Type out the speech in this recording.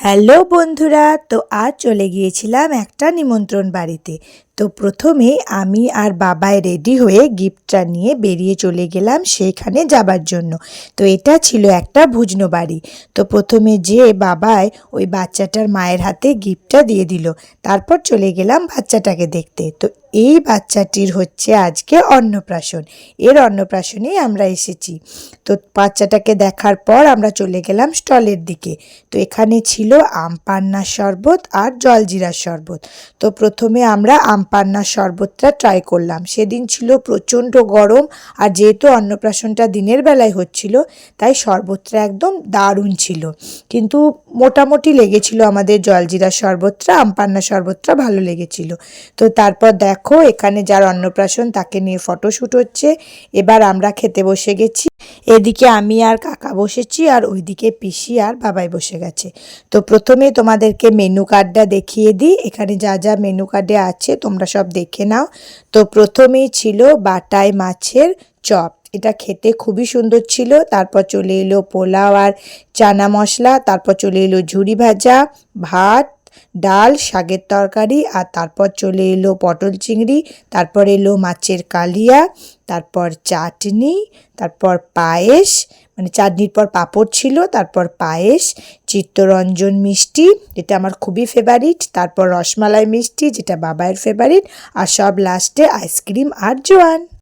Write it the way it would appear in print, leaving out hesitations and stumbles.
Hello বন্ধুরা, তো আজ চলে গিয়েছিলাম একটা নিমন্ত্রণ বাড়িতে। তো প্রথমে আমি আর বাবাই রেডি হয়ে গিফটটা নিয়ে বেরিয়ে চলে গেলাম সেইখানে যাবার জন্য। তো এটা ছিল একটা ভুজনো বাড়ি। তো প্রথমে যে বাবাই ওই বাচ্চাটার মায়ের হাতে গিফটটা দিয়ে দিল, তারপর চলে গেলাম বাচ্চাটাকে দেখতে। তো এই বাচ্চাটির হচ্ছে আজকে অন্নপ্রাশন, এর অন্নপ্রাশনেই আমরা এসেছি। তো বাচ্চাটাকে দেখার পর আমরা চলে গেলাম স্টলের দিকে। তো এখানে ছিল আম পান্নার শরবত আর জলজিরার শরবত। তো প্রথমে আমরা আম পান্নার শরবতটা ট্রাই করলাম। সেদিন ছিল প্রচণ্ড গরম, আর যেহেতু অন্নপ্রাশনটা দিনের বেলায় হচ্ছিল তাই শরবতটা একদম দারুণ ছিল। কিন্তু মোটামুটি লেগেছিল আমাদের জলজিরার শরবতটা, আম পান্নার শরবতটা ভালো লেগেছিল। তো তারপর দেখো এখানে যার অন্নপ্রাশন তাকে নিয়ে ফটোশ্যুট হচ্ছে। এবার আমরা খেতে বসে গেছি। এদিকে আমি আর কাকা বসেছি, আর ওইদিকে পিসি আর বাবাই বসে গেছে। তো প্রথমে তোমাদেরকে মেনু কার্ডটা দেখিয়ে দিই। এখানে যা যা মেনু কার্ডে আছে তোমরা সব দেখে নাও। তো প্রথমেই ছিল বাটাই মাছের চপ, এটা খেতে খুবই সুন্দর ছিল। তারপর চলে এলো পোলাও আর চানা মশলা, তারপর চলে এলো ঝুরি ভাজা, ভাত, ডাল, শাকের তরকারি, আর তারপর চলে এলো পটল চিংড়ি, তারপর এলো মাছের কালিয়া, তারপর চাটনি, তারপর পায়েস, মানে চাটনির পর পাঁপড় ছিল, তারপর পায়েস, চিত্তরঞ্জন মিষ্টি যেটা আমার খুবই ফেভারিট, তারপর রসমালাই মিষ্টি যেটা বাবাইয়ের ফেভারিট, আর সব লাস্টে আইসক্রিম আর জোয়ান।